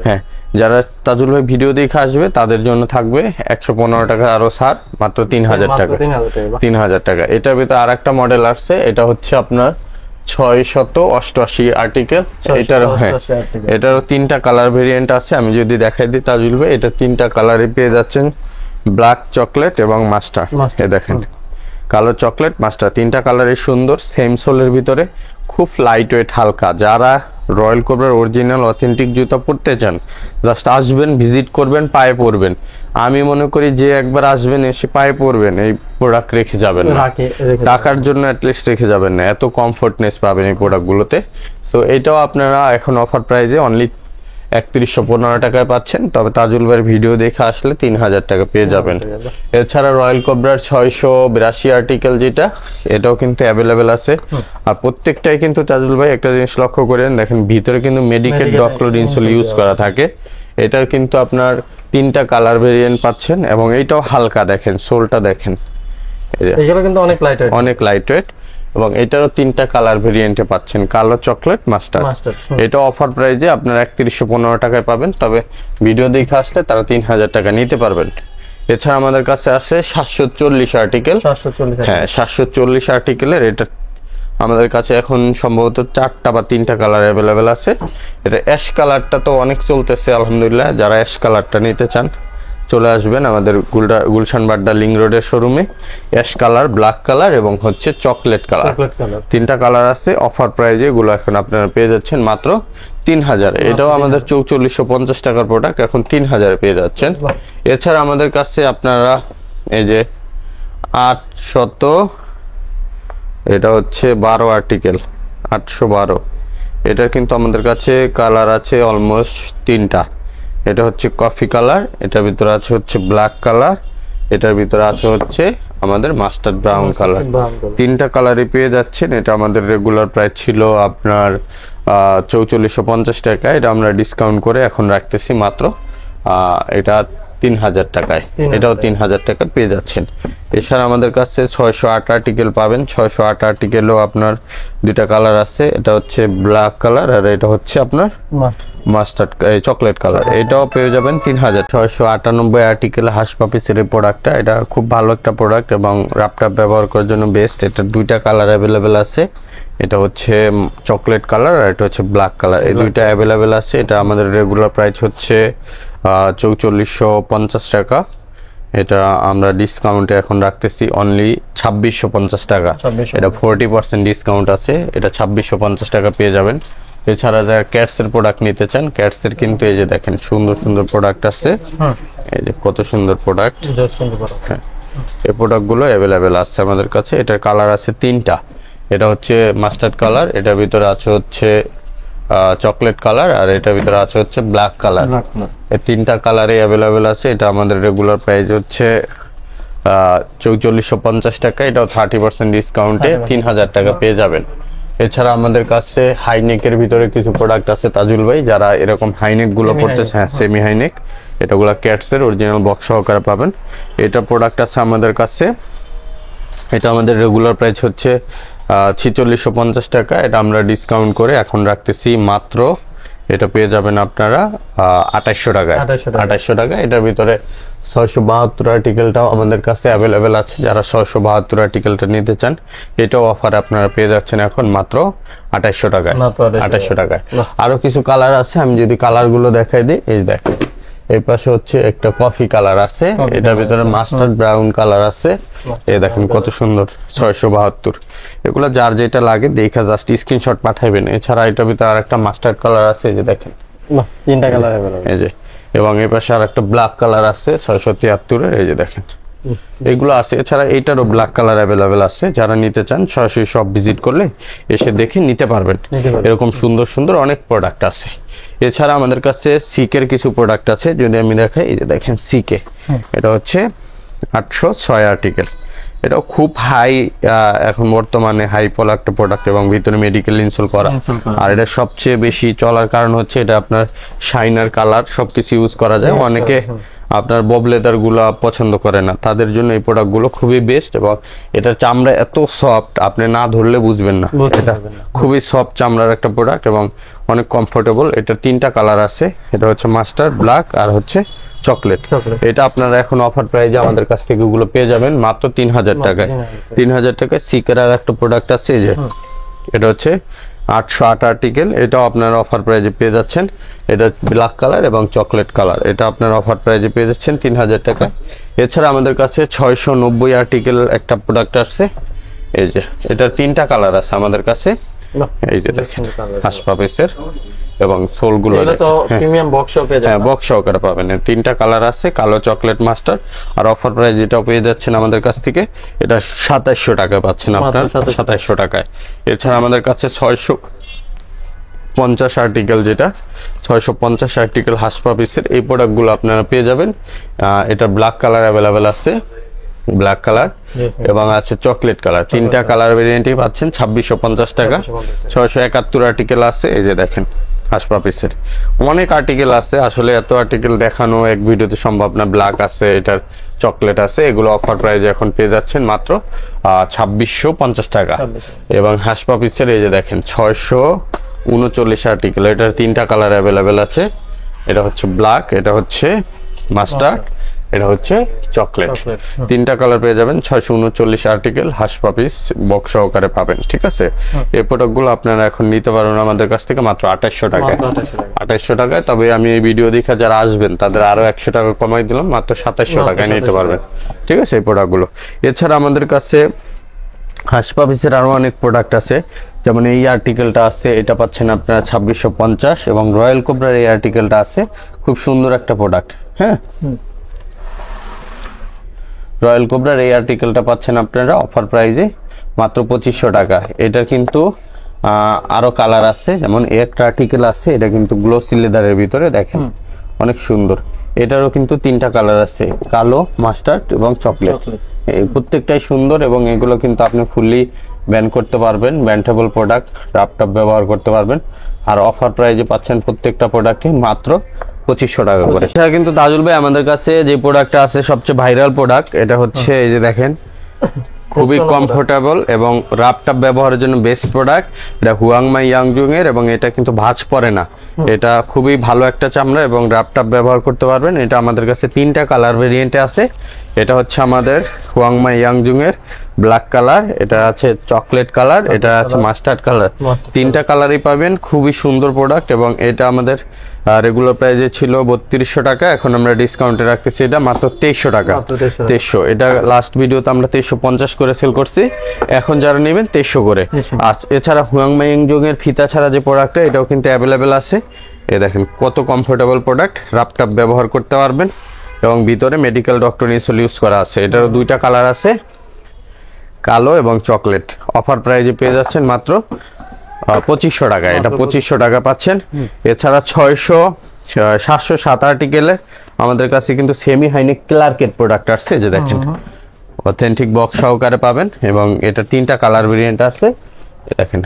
হ্যাঁ, যারা তাজুল ভাই ভিডিও দেখে আসবে তাদের জন্য থাকবে 115 টাকা আরো ছাড়, মাত্র 3000 টাকা। 3000 টাকা। এটার ভিতরে আর একটা মডেল আসছে, এটা হচ্ছে আপনার 688 আর্টিকেল। এটারও 3টা কালার ভেরিয়েন্ট আছে, আমি যদি দেখাই দিই তাজুল ভাই, এটা 3টা কালারে পেয়ে যাচ্ছেন, ব্ল্যাক, চকলেট এবং মাস্টার। দেখেন কালো, চকলেট, মাস্টার, 3টা কালারই সুন্দর, সেম সোলের ভিতরে, খুব লাইট ওয়েট, হালকা। যারা রয়্যাল কোবরার অরিজিনাল অথেন্টিক জুতা পরতে চান, জাস্ট আসবেন, ভিজিট করবেন, পায়ে পরবেন। আমি মনে করি যে একবার আসবেন, এসে পায়ে পরবেন, এই প্রোডাক্ট রেখে যাবেন না, টাকার জন্য অ্যাটলিস্ট রেখে যাবেন না, এত কমফোর্টনেস পাবেন এই প্রোডাক্টগুলোতে। সো এটাও আপনারা এখন অফার প্রাইজে অনলি 3115 টাকায় পাচ্ছেন। তবে তাজুল ভাইয়ের ভিডিও দেখে আসলে 3000 টাকা পেয়ে যাবেন। এছাড়া রয়্যাল কোবরার 682 আর্টিকেল যেটা, এটাও কিন্তু অ্যাভেলেবেল আছে। আর প্রত্যেকটাই কিন্তু তাজুল ভাই একটা জিনিস লক্ষ্য করেন, দেখেন ভিতরে কিন্তু মেডিকেল ডক্টর ইনসোল ইউজ করা থাকে। এটার কিন্তু আপনার 3টা কালার ভেরিয়েন্ট পাচ্ছেন, এবং এইটাও হালকা, দেখেন সোলটা দেখেন, এগুলো কিন্তু অনেক লাইট ওয়েট, অনেক লাইট ওয়েট। এবং এটারও 3টা কালার ভেরিয়েন্টে পাচ্ছেন, কালো, চকলেট, মাস্টার্ড। এটা অফার প্রাইজে আপনারা 3115 টাকায় পাবেন। তবে ভিডিও দেখে আসলে তারা 3000 টাকা নিতে পারবেন। এছাড়া আমাদের কাছে আছে 740 আর্টিকেল। 740, হ্যাঁ 740 আর্টিকেলের এটা আমাদের কাছে এখন সম্ভবত 4টা বা 3টা কালার অ্যাভেলেবেল আছে। এটা অ্যাশ কালারটা তো অনেক চলতেছে আলহামদুলিল্লাহ। যারা অ্যাশ কালারটা নিতে চান চলে আসবেন আমাদের গুলশান বাড্ডা লিংক রোডের শোরুমে। অ্যাশ কালার, ব্ল্যাক কালার এবং হচ্ছে চকলেট কালার, 3টা কালার আছে। অফার প্রাইজে এগুলো এখন আপনারা পেয়ে যাচ্ছেন মাত্র 3000। এটাও আমাদের 4450 টাকার প্রোডাক্ট, এখন 3000 পেয়ে যাচ্ছেন। এছাড়া আমাদের কাছে আপনারা এই যে 800, এটা হচ্ছে 12 আর্টিকেল, 812। এটার কিন্তু আমাদের কাছে কালার আছে অলমোস্ট 3টা। এটা হচ্ছে কফি কালার, এটার ভিতরে আছে হচ্ছে ব্ল্যাক কালার, এটার ভিতরে আছে হচ্ছে আমাদের মাস্টার্ড ব্রাউন কালার। 3টা কালারই পেয়ে যাচ্ছেন। এটা আমাদের রেগুলার প্রাইস ছিল আপনার 4450 টাকা। এটা আমরা ডিসকাউন্ট করে এখন রাখতেছি মাত্র এটা 3000 টাকায়। এটাও 3000 টাকা পেয়ে যাচ্ছেন। এছাড়া আমাদের কাছে 608 আর্টিকেল পাবেন। 608 আর্টিকেলও আপনার 2টা কালার আছে, এটা হচ্ছে ব্ল্যাক কালার আর এটা হচ্ছে আপনার মাস্টার্ড চকলেট কালার। এটাও পেয়ে যাবেন 3000। 698 আর্টিকেল হাঁস পাপিসের প্রোডাক্টটা, এটা খুব ভালো একটা প্রোডাক্ট এবং ল্যাপটপ ব্যবহার করার জন্য বেস্ট। এটা 2টা কালার অ্যাভেলেবেল আছে, এটা হচ্ছে চকলেট কালার আর এটা হচ্ছে ব্ল্যাক কালার। এই 2টা অ্যাভেলেবেল আছে। এটা আমাদের রেগুলার প্রাইস হচ্ছে 4450 টাকা। এটা আমরা ডিসকাউন্টে এখন রাখতেছি অনলি 2650 টাকা। এটা 40% ডিসকাউন্ট আছে, এটা 2650 টাকা পেয়ে যাবেন। এছাড়া যারা ক্যাটসের প্রোডাক্ট নিতে চান, ক্যাটসের কিন্তু এই যে দেখেন সুন্দর সুন্দর প্রোডাক্ট আছে, এই যে কত সুন্দর প্রোডাক্ট। হ্যাঁ, এই প্রোডাক্টগুলো অ্যাভেলেবেল আছে আমাদের কাছে। এটার কালার আছে 3টা। এটা হচ্ছে মাস্টার্ড কালার, এটার ভিতরে আছে হচ্ছে চকলেট কালার আর এটার ভিতরে আছে হচ্ছে ব্ল্যাক কালার। এই 3টা কালারে অ্যাভেলেবেল আছে। এটা আমাদের রেগুলার প্রাইস হচ্ছে 4450 টাকা। এটাও 30% ডিসকাউন্টে 3000 টাকা পেয়ে যাবেন। এছাড়া আমাদের কাছে হাইনেকের ভিতরে কিছু প্রোডাক্ট আছে তাজুল ভাই, যারা এরকম হাইনেক গুলো পড়তে, হ্যাঁ সেমি হাইনেক, এটাগুলো ক্যাটসের অরিজিনাল বক্স সহকারে পাবেন। এটা প্রোডাক্ট আছে আমাদের কাছে। এটা আমাদের রেগুলার প্রাইস হচ্ছে 4650 টাকা। এটা আমরা ডিসকাউন্ট করে এখন রাখতেছি মাত্র, এটা পেয়ে যাবেন আপনারা 2800 টাকায়। 2800 টাকা। এটার ভিতরে 672 আর্টিকেলটাও আমাদের কাছে অ্যাভেলেবেল আছে। যারা 672 আর্টিকেলটা নিতে চান, এটাও অফার আপনারা পেয়ে যাচ্ছেন এখন মাত্র 2800 টাকায়। 2800 টাকায়। আরো কিছু কালার আছে, আমি যদি কালারগুলো দেখাই দিই, এই দেখেন এই পাশে হচ্ছে একটা কফি কালার আছে, এটার ভিতরে মাস্টার্ড ব্রাউন কালার আছে, এই দেখেন কত সুন্দর। 672। এগুলো যার যেটা লাগে দেখা জাস্ট স্ক্রিনশট পাঠাইবেন। এছাড়া এটার ভিতরে আর একটা মাস্টার্ড কালার আছে, এই যে দেখেন 3টা কালার এই যে, এবং এই পাশে আর একটা ব্ল্যাক কালার আছে 673 এর, এই যে দেখেন এগুলো আছে। এছাড়া এইটারও ব্ল্যাক কালার অ্যাভেলেবেল আছে। যারা নিতে চান সরাসরি সব ভিজিট করলে এসে দেখে নিতে পারবেন। এরকম সুন্দর সুন্দর অনেক প্রোডাক্ট আছে। এছাড়া আমাদের কাছে সিকের কিছু প্রোডাক্ট আছে, যদি আমি দেখাই, এই যে দেখেন সিকে, এটা হচ্ছে 806 আর্টিকেল। এটাও খুব হাই, এখন বর্তমানে হাই ফল একটা প্রোডাক্ট এবং ভিতরে মেডিকেল ইনসোল করা। আর এটা সবচেয়ে বেশি চলার কারণ হচ্ছে এটা আপনার শাইনার কালার সবকিছু ইউজ করা যায়। অনেকে আপনার বব লেদার গুলা পছন্দ করে না, তাদের জন্য এই প্রোডাক্ট গুলো খুবই বেস্ট। এবং এটার চামড়া এত সফট, আপনি না ধরলে বুঝবেন না। এটা খুবই সফট চামড়ার একটা প্রোডাক্ট এবং অনেক কমফোর্টেবল। এটা 3টা কালার আছে, এটা হচ্ছে মাস্টার, ব্ল্যাক আর হচ্ছে চকলেট। এটা আপনারা এখন অফার প্রাইজে আমাদের কাছ থেকে এগুলো পেয়ে যাবেন মাত্র 3000 টাকায়। 3000 টাকায়। সিকের আর একটা প্রোডাক্ট আছে, এই যে এটা হচ্ছে 808 আর্টিকেল। এটাও আপনারা অফার প্রাইজে পেয়ে যাচ্ছেন। এটা ব্ল্যাক কালার এবং চকলেট কালার। এটা আপনারা অফার প্রাইজে পেয়ে যাচ্ছেন 3000 টাকা। এছাড়া আমাদের কাছে 690 আর্টিকেল একটা প্রোডাক্ট আছে, এই যে এটা 3টা কালার আছে আমাদের কাছে। এই যে দেখেন হাঁস পা পিসের, এবং সোলগুলো এগুলো তো প্রিমিয়াম বক্স পেয়ে যাবেন। হ্যাঁ বক্স সহকারে পাবেন। এর তিনটা কালার আছে, কালো, চকলেট, মাস্টার। আর অফার প্রাইস যেটা পেয়ে যাচ্ছেন আমাদের কাছ থেকে, এটা 2700 টাকায় পাচ্ছেন আপনার, 2700 টাকায়। এছাড়া আমাদের কাছে 650 আর্টিকেল, যেটা 650 আর্টিকেল হাঁস পা পিসের এই প্রোডাক্টগুলো আপনারা পেয়ে যাবেন। এটা ব্ল্যাক কালার অ্যাভেলেবেল আছে, ব্ল্যাক কালার এবং আছে চকলেট কালার, তিনটা কালার ভেরিয়েন্টই পাচ্ছেন 2650 টাকা। 671 আর্টিকেল আছে, এই যে দেখেন হাঁস পা পিসের। অনেক আর্টিকেল আছে, আসলে এত আর্টিকেল দেখানো এক ভিডিওতে সম্ভব না। ব্ল্যাক আছে, এটার চকলেট আছে, এগুলো অফার প্রাইজে এখন পেয়ে যাচ্ছেন মাত্র 2650 টাকা। এবং হাঁস পা পিসের এই যে দেখেন 639 আর্টিকেল, এটার তিনটা কালার অ্যাভেলেবেল আছে। এটা হচ্ছে ব্ল্যাক, এটা হচ্ছে মাস্টার্ড, এটা হচ্ছে চকলেট। তিনটা কালার পেয়ে যাবেন। 639 আর্টিকেল হাঁস পা পিস বক্স সহকারে পাবেন, ঠিক আছে। এই প্রোডাক্টগুলো আপনারা এখন নিতে পারবেন আমাদের কাছ থেকে মাত্র 2800 টাকায়, 2800 টাকায়। তবে আমি এই ভিডিও দেখে যারা আসবেন তাদের আরো 100 টাকা কমাই দিলাম, মাত্র 2700 টাকায় নিতে পারবেন, ঠিক আছে এই প্রোডাক্টগুলো। এছাড়া আমাদের কাছে হাঁস পা পিসের আরো অনেক প্রোডাক্ট আছে, যেমন এই আর্টিকেলটা আছে, এটা পাচ্ছেন আপনারা 2650। এবং রয়্যাল কোবরার এই আর্টিকেলটা আছে, খুব সুন্দর একটা প্রোডাক্ট। হ্যাঁ, রয়্যাল কোবরার এই আর্টিকেলটা পাচ্ছেন আপনারা অফার প্রাইজে মাত্র 2500 টাকা। এটা কিন্তু আরো কালার আছে, যেমন একটা আর্টিকেল আছে, এটা কিন্তু গ্লোসি লেদারের ভিতরে, দেখেন অনেক সুন্দর। এটারও কিন্তু তিনটা কালার আছে, কালো, মাস্টার্ড এবং চকলেট। এই প্রত্যেকটাই সুন্দর, এবং এগুলো কিন্তু আপনি ফুললি ব্যান করতে পারবেন, ব্যান্টেবল প্রোডাক্ট, ল্যাপটপ ব্যবহার করতে পারবেন। আর অফার প্রাইজে পাচ্ছেন প্রত্যেকটা প্রোডাক্টই মাত্র 2500 টাকা করে। এছাড়া কিন্তু তাজুল ভাই আমাদের কাছে যে প্রোডাক্টটা আছে সবচেয়ে ভাইরাল প্রোডাক্ট, এটা হচ্ছে এই যে দেখেন, খুবই কমফোর্টেবল এবং ল্যাপটপ ব্যবহারের জন্য বেস্ট প্রোডাক্ট। এটা হুয়াংমাই ইয়াংজুং এর, এবং এটা কিন্তু ভাঁজ পড়ে না। এটা খুবই ভালো একটা চামড়া, এবং ল্যাপটপ ব্যবহার করতে পারবেন। এটা আমাদের কাছে তিনটা কালার ভেরিয়েন্টে আছে। এটা হচ্ছে আমাদের হুয়াংমাই ইয়াংজুং এর ব্ল্যাক কালার, এটা আছে চকলেট কালার, এটা আছে মাস্টার্ড কালার। তিনটা কালারই পাবেন, খুবই সুন্দর প্রোডাক্ট। এবং এটা আমাদের রেগুলার প্রাইসে ছিল 3200 টাকা, এখন আমরা ডিসকাউন্টে রাখতেছি এটা মাত্র 2300 টাকা। 2300, এটা লাস্ট ভিডিওতে আমরা 2350 করে সেল করছি, এখন যারা নেবেন 2300 করে। আর এছাড়া হুয়াংমাই ইয়াংজুং এর ফিতা ছাড়া যে প্রোডাক্টটা, এটাও কিন্তু অ্যাভেলেবেল আছে। এ দেখেন কত কমফোর্টেবল প্রোডাক্ট, ল্যাপটপ ব্যবহার করতে পারবেন, এবং ভিতরে মেডিকেল ডক্টর ইনসোল ইউজ করা আছে। এটারও দুইটা কালার আছে, কালো এবং চকলেট। অফার প্রাইজে পেয়ে যাচ্ছেন মাত্র 2500 টাকা, এটা 2500 টাকা পাচ্ছেন। এছাড়া 707 আর্টিকেলে আমাদের কাছে কিন্তু সেমি হাইনেক ক্লার্কেট প্রোডাক্ট আসছে, যে দেখেন অথেন্টিক বক্স সহকারে পাবেন। এবং এটা তিনটা কালার ভেরিয়েন্ট আছে, দেখেন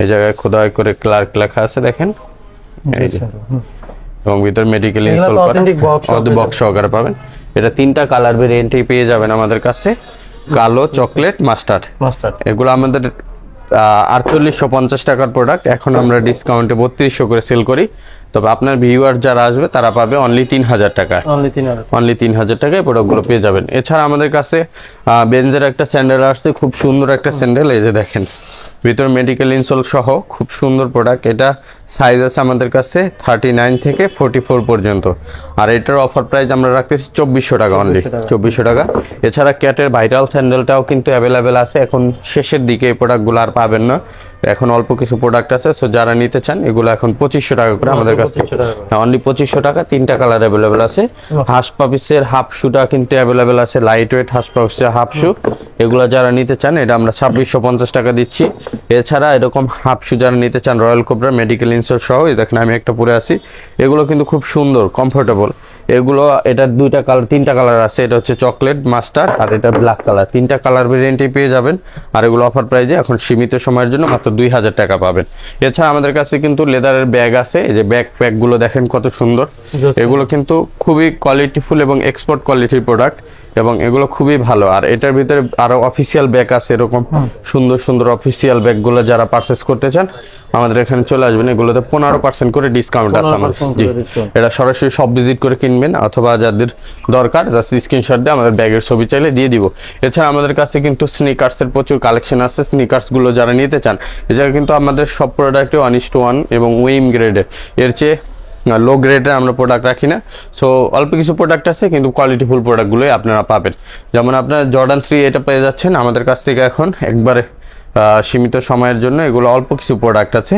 এই জায়গায় খোদাই করে ক্লার্ক লেখা আছে, দেখেন এই যে। এবং ভিতর মেডিকেল ইনস্টল করা বক্স সহকারে পাবেন। এটা তিনটা কালার ভেরিয়েন্টই পেয়ে যাবেন আমাদের কাছে, কালো, চকলেট, মাস্টার্ড। এগুলো আমাদের 4850 টাকার প্রোডাক্ট, এখন আমরা ডিসকাউন্টে 3200 করে সেল করি। তবে আপনার ভিউয়ার যারা আসবে তারা পাবে অনলি 3000 টাকা, অনলি 3000 টাকায় প্রোডাক্টগুলো পেয়ে যাবেন। এছাড়া আমাদের কাছে বেঞ্জের একটা স্যান্ডেল আসছে, খুব সুন্দর একটা স্যান্ডেল, এই যে দেখেন ভিতর মেডিকেল ইনসোল সহ, খুব সুন্দর প্রোডাক্ট। এটা সাইজ আছে আমাদের কাছে 39 থেকে 44 পর্যন্ত। আর এটার অফার প্রাইস আমরা রাখতেছি 2400 টাকা, অনলি 2400 টাকা। এছাড়া ক্যাটের ভাইরাল স্যান্ডেলটাও কিন্তু অ্যাভেলেবেল আছে, এখন শেষের দিকে এই প্রোডাক্টগুলো আর পাবেন না, এখন অল্প কিছু প্রোডাক্ট আছে। সো যারা নিতে চান এগুলো এখন 2500 টাকা করে আমাদের কাছ থেকে, অনলি 2500 টাকা। তিনটা কালার অ্যাভেলেবেল আছে। হাঁস পা পিসের হাফ শুটা কিন্তু অ্যাভেলেবেল আছে, লাইট ওয়েট হাঁস পা পিসের হাফ শু, এগুলো যারা নিতে চান এটা আমরা 2650 টাকা দিচ্ছি। এছাড়া এরকম হাফ শু যারা নিতে চান রয়্যাল কোবরা মেডিকেল ইনসোল সহ, দেখেন আমি একটা পরে আছি, এগুলো কিন্তু খুব সুন্দর কমফোর্টেবল। এগুলো এটার দুইটা কালার, তিনটা কালার আছে, এটা হচ্ছে চকলেট, মাস্টার্ড আর এটা ব্ল্যাক কালার। তিনটা কালার ভেরিয়েন্টই পেয়ে যাবেন। আর এগুলো অফার প্রাইজে এখন সীমিত সময়ের জন্য মাত্র 2000 টাকা পাবেন। এছাড়া আমাদের কাছে কিন্তু লেদারের ব্যাগ আছে, এই যে ব্যাগ প্যাক গুলো দেখেন কত সুন্দর। এগুলো কিন্তু খুবই কোয়ালিটিফুল এবং এক্সপোর্ট কোয়ালিটির প্রোডাক্ট, এবং এগুলো খুবই ভালো। আর এটার ভিতরে আরো অফিসিয়াল ব্যাগ আছে, এরকম সুন্দর সুন্দর অফিসিয়াল ব্যাগগুলো যারা পারচেস করতে চান আমাদের এখানে চলে আসবেন। এগুলোতে 15% করে ডিসকাউন্ট আছে আমাদের। জি, এটা সরাসরি সব ভিজিট করে কিনবেন, অথবা যাদের দরকার জাস্ট স্ক্রিনশট দিয়ে আমাদের ব্যাগের ছবি চাইলে দিয়ে দিব। এছাড়া আমাদের কাছে কিন্তু স্নিকার্সের প্রচুর কালেকশন আছে, স্নিকার্স গুলো যারা নিতে চান, এই জায়গায় কিন্তু আমাদের সব প্রোডাক্টে 1:1 এবং উইম গ্রেডের, এর চেয়ে লো গ্রেডের আমরা প্রোডাক্ট রাখি না। সো অল্প কিছু প্রোডাক্ট আছে, কিন্তু কোয়ালিটিফুল প্রোডাক্টগুলোই আপনারা পাবেন। যেমন আপনার জর্ডান 3 এটা পেয়ে যাচ্ছেন আমাদের কাছ থেকে এখন একবারে সীমিত সময়ের জন্য এগুলো অল্প কিছু প্রোডাক্ট আছে,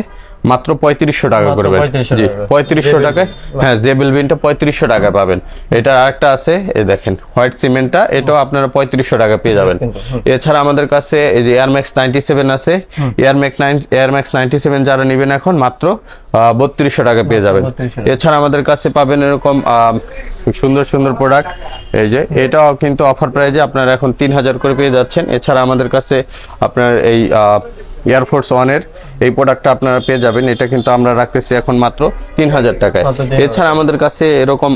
মাত্র 3500 টাকা মাত্র করবেন। 3500 জি, টাকা। 3500 টাকায়, হ্যাঁ জেবিল বিনটা 3500 টাকা পাবেন। এটা আরেকটা আছে, এই দেখেন হোয়াইট সিমেন্টটা, এটাও আপনারা 3500 টাকা পেয়ে যাবেন। এছাড়া আমাদের কাছে এই যে এয়ারম্যাক্স 97 আছে, এয়ারম্যাক্স 97 যারা নেবেন এখন মাত্র 3200 টাকা পেয়ে যাবেন। 3200 এছাড়া আমাদের কাছে পাবেন এরকম সুন্দর সুন্দর প্রোডাক্ট, এই যে এটাও কিন্তু অফার প্রাইজে আপনারা এখন 3000 করে পেয়ে যাচ্ছেন। এছাড়া আমাদের কাছে আপনার এই এয়ারফোর্স ওয়ানের এই প্রোডাক্টটা আপনারা পেয়ে যাবেন, এটা কিন্তু আমরা রাখতেছি এখন মাত্র 3000 টাকায়। মাত্র 3000 এছাড়া আমাদের কাছে এরকম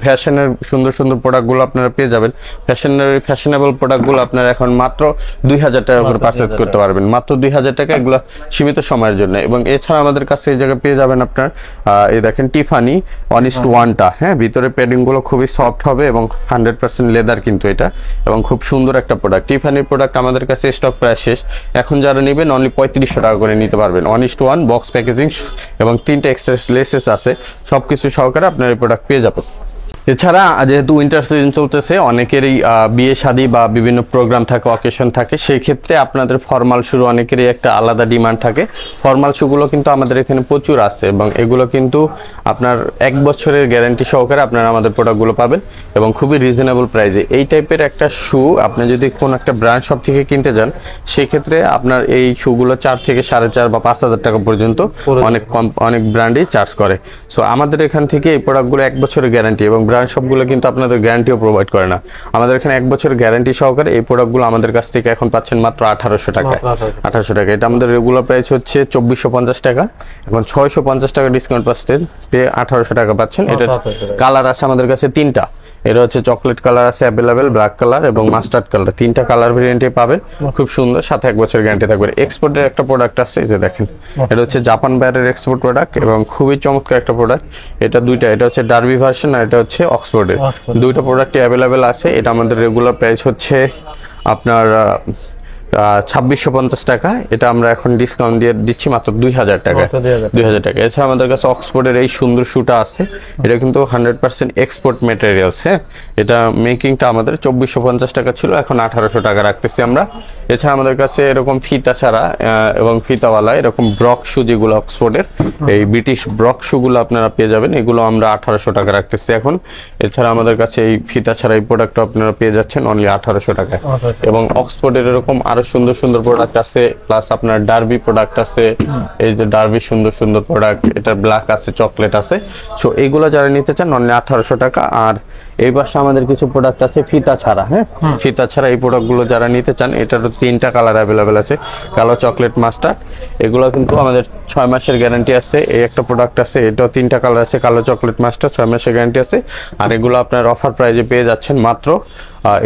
ফ্যাশনের সুন্দর সুন্দর প্রোডাক্টগুলো আপনারা পেয়ে যাবেন। ফ্যাশনেবল প্রোডাক্টগুলো আপনারা এখন মাত্র 2000 টাকা করে পারচেজ করতে পারবেন, মাত্র 2000 টাকা, এগুলো সীমিত সময়ের জন্য। এবং এছাড়া আমাদের কাছে এই জায়গায় পেয়ে যাবেন আপনার এই দেখেন টিফানি 1:1টা, হ্যাঁ ভিতরে প্যাডিং গুলো খুবই সফট হবে এবং 100% লেদার কিন্তু এটা, এবং খুব সুন্দর একটা প্রোডাক্ট। টিফানির প্রোডাক্ট আমাদের কাছে স্টক প্রায় শেষ, এখন যারা নেবেন অনলি 3500 টাকা করে নিতে পারবেন। 1:1 বক্স প্যাকেজিং এবং 3টা এক্সট্রা লেসেস আছে, সবকিছু সহকারে আপনার এই প্রোডাক্ট পেয়ে যাবেন। এছাড়া যেহেতু উইন্টার সিজন চলতেছে, অনেকেরই বিয়ে শাদী বা বিভিন্ন প্রোগ্রাম থাকে, অকেশন থাকে, সেই ক্ষেত্রে আপনাদের ফর্মাল শু অনেকেরই একটা আলাদা ডিমান্ড থাকে। ফর্মাল শুগুলো কিন্তু আমাদের এখানে প্রচুর আছে এবং এগুলো কিন্তু আপনার 1 বছরের গ্যারান্টি সহকারে আপনারা আমাদের প্রোডাক্টগুলো পাবেন এবং খুবই রিজনেবল প্রাইসে। এই টাইপের একটা শু আপনি যদি কোন একটা ব্র্যান্ড শপ থেকে কিনতে যান, সেক্ষেত্রে আপনার এই শুগুলো 4 থেকে 4.5 বা 5000 টাকা পর্যন্ত অনেক ব্র্যান্ডই চার্জ করে। সো আমাদের এখান থেকে এই প্রোডাক্টগুলো 1 বছরের গ্যারান্টি, এবং ব্র্যান্ড সবগুলো কিন্তু আপনাদের গ্যারান্টিও প্রোভাইড করে না। আমাদের এখানে 1 বছরের গ্যারান্টি সহকারে এই প্রোডাক্টগুলো আমাদের কাছ থেকে এখন পাচ্ছেন মাত্র 1800 টাকায়। 1800 টাকা, এটা আমাদের রেগুলার প্রাইস হচ্ছে 2450 টাকা, এখন 650 টাকা ডিসকাউন্ট পাচ্ছেন, পেয়ে 1800 টাকা পাচ্ছেন। এটা কালার আছে আমাদের কাছে 3টা, এটা হচ্ছে চকলেট কালার আছে অ্যাভেলেবেল, ব্ল্যাক কালার এবং মাস্টার্ড কালার, 3টা কালার ভেরিয়েন্টে পাবেন, খুব সুন্দর, সাথে 1 বছর গ্যারান্টি থাকবে। এক্সপোর্টের একটা প্রোডাক্ট আছে, এই যে দেখেন, এটা হচ্ছে জাপান বাইরের এক্সপোর্ট প্রোডাক্ট এবং খুবই চমৎকার একটা প্রোডাক্ট। এটা দুইটা, এটা হচ্ছে ডার্বি ভার্সন আর এটা হচ্ছে অক্সফোর্ডের, দুইটা প্রোডাক্টই অ্যাভেলেবেল আছে। এটা আমাদের রেগুলার প্রাইস হচ্ছে আপনার 2650 টাকা, এটা আমরা এখন ডিসকাউন্ট দিয়ে দিচ্ছি মাত্র 2000 টাকা। 2000 টাকা। এছাড়া আমাদের কাছে অক্সফোর্ডের এই সুন্দর শুটা আছে, এটা কিন্তু 100% এক্সপোর্ট ম্যাটেরিয়ালস, হ্যাঁ এটা মেকিংটা আমাদের 2450 টাকা ছিল, এখন 1800 টাকা রাখতেছি আমরা। এছাড়া আমাদের কাছে এরকম ফিতা ছাড়া এবং ফিতাওয়ালা এরকম ব্রক শু, যেগুলো অক্সফোর্ডের এই ব্রিটিশ ব্রক শুগুলো আপনারা পেয়ে যাবেন, এগুলো আমরা 1800 টাকা রাখতেছি এখন। এছাড়া আমাদের কাছে এই ফিতা ছাড়া এই প্রোডাক্টটা আপনারা পেয়ে যাচ্ছেন অনলি 1800 টাকায়। এবং অক্সফোর্ডের এরকম আরো সুন্দর সুন্দর প্রোডাক্ট আছে, প্লাস আপনার ডার্বি প্রোডাক্ট আছে, এই যে ডার্বি সুন্দর সুন্দর প্রোডাক্ট, এটা ব্ল্যাক আছে, চকলেট আছে। সো এইগুলো যারা নিতে চান অনলি 1800 টাকা। আর এই পাশে আমাদের কিছু প্রোডাক্ট আছে ফিতা ছাড়া, হ্যাঁ ফিতা ছাড়া এই প্রোডাক্টগুলো যারা নিতে চান, এটারও 3টা কালার অ্যাভেলেবেল আছে, কালো, চকলেট, মাস্টার্ড। এগুলো কিন্তু আমাদের 6 মাসের গ্যারান্টি আছে। এই একটা প্রোডাক্ট আছে, এটাও 3টা কালার আছে, কালো, চকলেট, মাস্টার্ড, 6 মাসের গ্যারান্টি আছে। আর এগুলো আপনার অফার প্রাইজে পেয়ে যাচ্ছেন মাত্র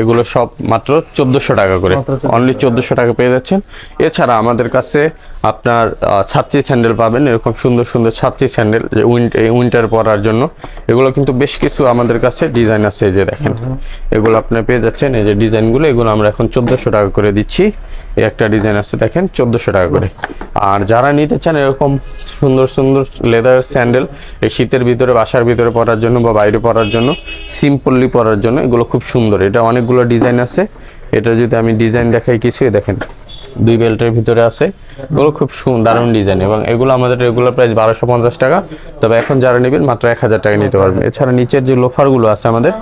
এগুলো সব মাত্র 1400 টাকা করে, অনলি 1400 টাকা পেয়ে যাচ্ছেন। এছাড়া আমাদের কাছে আপনার ছাত্রী স্যান্ডেল পাবেন, এরকম সুন্দর সুন্দর ছাত্রী স্যান্ডেল, যে উইন্টার পরার জন্য। এগুলো কিন্তু বেশ কিছু আমাদের কাছে ডিজাইন আছে, এই যে দেখেন, এগুলো আপনি পেয়ে যাচ্ছেন, এই যে ডিজাইনগুলো, এগুলো আমরা এখন 1400 টাকা করে দিচ্ছি। এই একটা ডিজাইন আছে দেখেন, 1400 টাকা করে। আর যারা নিতে চান এরকম সুন্দর সুন্দর লেদার স্যান্ডেল, এই শীতের ভিতরে, বাসার ভিতরে পরার জন্য বা বাইরে পরার জন্য, সিম্পলি পরার জন্য, এগুলো খুব সুন্দর। এটা অনেকগুলো ডিজাইন আছে, এটা যদি আমি ডিজাইন দেখাই কিছু, দেখেন 2 বেল্টের ভিতরে আছে, এগুলো খুব দারুণ ডিজাইন। এবং এগুলো আমাদের রেগুলার প্রাইস 1250 টাকা, তবে এখন যারা নেবেন মাত্র 1000 টাকা নিতে পারবেন। এছাড়া নিচের যে লোফারগুলো আছে আমাদের,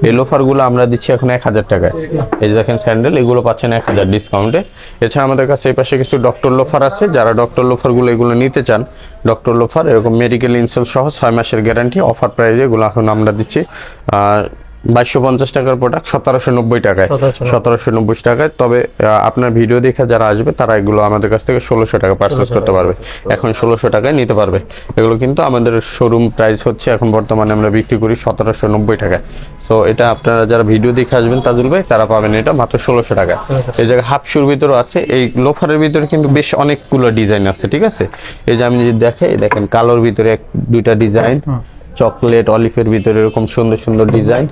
এই লোফারগুলো আমরা দিচ্ছি এখন 1000 টাকায়। এই যে দেখেন স্যান্ডেল, এগুলো পাচ্ছেন 1000 ডিসকাউন্টে। এছাড়া আমাদের কাছে এই পাশে কিছু ডক্টর লোফার আছে, যারা ডক্টর লোফারগুলো এগুলো নিতে চান, ডক্টর লোফার এরকম মেডিকেল ইনসোল সহ 6 মাসের গ্যারান্টি, অফার প্রাইজে এগুলো এখন আমরা দিচ্ছি 2250 টাকার প্রোডাক্ট 1790 টাকায়, 1790 টাকায়। তবে আপনার ভিডিও দেখে যারা আসবে তারা এগুলো আমাদের কাছ থেকে 1600 টাকা পারচেজ করতে পারবে, এখন 1600 টাকায় নিতে পারবে। এগুলো কিন্তু আমাদের শোরুম প্রাইস হচ্ছে এখন বর্তমানে আমরা বিক্রি করি 1790 টাকায়। সো এটা আপনারা যারা ভিডিও দেখে আসবেন তাজুল ভাই, তারা পাবেন এটা মাত্র 1600 টাকায়। এই জায়গায় হাফ শুর ভিতরে আছে, এই লোফারের ভিতরে কিন্তু বেশ অনেকগুলো ডিজাইন আছে, ঠিক আছে। এই যে আমি যদি দেখেন, কালোর ভিতরে 2টা ডিজাইন, চকলেট, অলিভের ভিতরে এরকম সুন্দর সুন্দর ডিজাইন।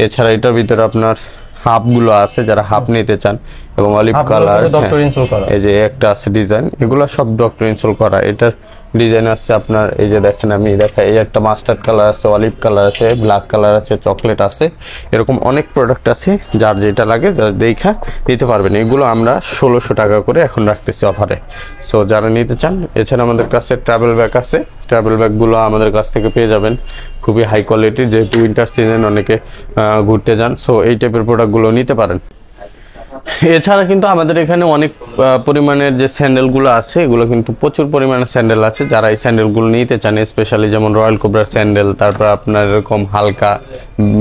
এছাড়া এটার ভিতরে আপনার হাফ গুলো আছে, যারা হাফ নিতে চান, এবং অলিভ আপনার কালার, উপরে ডক্টর ইনস্টল করা। এই যে একটা আছে ডিজাইন, এগুলো সব ডক্টর ইনস্টল করা। এটার ডিজাইন আছে আপনার, এই যে দেখেন আমি দেখাই, এই একটা মাস্টার্ড কালার আছে, অলিভ কালার আছে, ব্ল্যাক কালার আছে, চকলেট আছে, এরকম অনেক প্রোডাক্ট আছে। যার যেটা লাগে যার দেখা নিতে পারবেন। এগুলো আমরা 1600 টাকা করে এখন রাখতেছি অফারে। সো যারা নিতে চান, এছাড়া আমাদের কাছে ট্রাভেল ব্যাগ আছে। ট্রাভেল ব্যাগগুলো আমাদের কাছ থেকে পেয়ে যাবেন খুবই হাই কোয়ালিটির, যেহেতু উইন্টার সিজন অনেকে ঘুরতে যান, সো এই টাইপের প্রোডাক্টগুলো নিতে পারেন। এছাড়া কিন্তু আমাদের এখানে অনেক পরিমাণের যে স্যান্ডেলগুলো আছে, এগুলো কিন্তু প্রচুর পরিমাণে স্যান্ডেল আছে। যারা এই স্যান্ডেলগুলো নিতে চান, স্পেশালি যেমন রয়্যাল কোবরার স্যান্ডেল, তারপর আপনার এরকম হালকা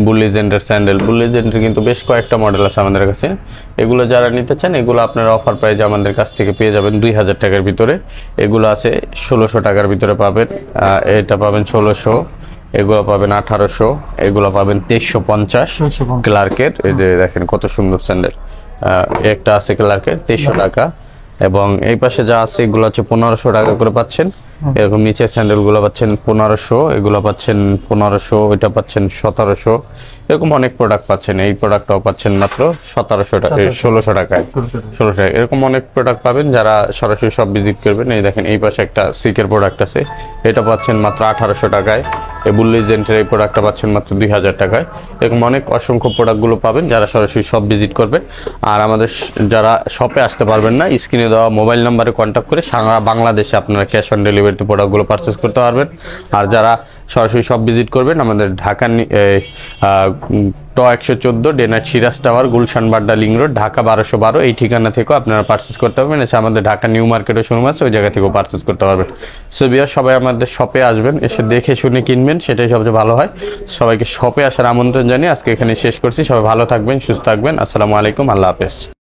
বুলিজেন্টের স্যান্ডেল, বুলিজেন্টের কিন্তু বেশ কয়েকটা মডেল আছে আমাদের কাছে। এগুলো যারা নিতে চান, এগুলো আপনারা অফার প্রাইজে আমাদের কাছ থেকে পেয়ে যাবেন 2000 টাকার ভিতরে। এগুলো আছে 1600 টাকার ভিতরে পাবেন। এটা পাবেন 1600, এগুলো পাবেন 1800, এগুলো পাবেন 2350 ক্লার্কের। এই যে দেখেন কত সুন্দর স্যান্ডেল। একটা আছে ক্লার্কের 2300 টাকা, এবং এই পাশে যা আছে এগুলো হচ্ছে 1500 টাকা করে পাচ্ছেন। এরকম নিচের স্যান্ডেল গুলো পাচ্ছেন 1500, এগুলো পাচ্ছেন 1500, এটা পাচ্ছেন 1700, এরকম অনেক প্রোডাক্ট পাচ্ছেন। এই প্রোডাক্টটাও পাচ্ছেন মাত্র 1700 টাকা, 1600 টাকায়, 1600 টাকা। এরকম অনেক প্রোডাক্ট পাবেন যারা সরাসরি সব ভিজিট করবেন। এই দেখেন এই পাশে একটা সিকের প্রোডাক্ট আছে, এটা পাচ্ছেন মাত্র 1800 টাকায়। এই বুলিজেন্টের এই প্রোডাক্টটা পাচ্ছেন মাত্র 2000 টাকায়। এরকম অনেক অসংখ্য প্রোডাক্টগুলো পাবেন যারা সরাসরি সব ভিজিট করবেন। আর আমাদের যারা শপে আসতে পারবেন না, স্ক্রিনে দেওয়া মোবাইল নাম্বারে কন্ট্যাক্ট করে সারা বাংলাদেশে আপনারা ক্যাশ অন ডেলিভারিতে প্রোডাক্টগুলো পারচেস করতে পারবেন। আর যারা সরাসরি সব ভিজিট করবেন, আমাদের ঢাকা ট 114 ডেনার Siraj tower, Gulshan Badda link road, Dhaka 1212, এই ঠিকানা থেকেও আপনারা পারচেস করতে পারবেন। এসে আমাদের ঢাকা নিউ মার্কেটের শোরুম আছে, ওই জায়গা থেকেও পারচেস করতে পারবেন। সো বিয়ার সবাই আমাদের শপে আসবেন, এসে দেখে শুনে কিনবেন, সেটাই সবচেয়ে ভালো হয়। সবাইকে শপে আসার আমন্ত্রণ জানিয়ে আজকে এখানে শেষ করছি। সবাই ভালো থাকবেন, সুস্থ থাকবেন। আসসালামু আলাইকুম, আল্লাহ হাফেজ।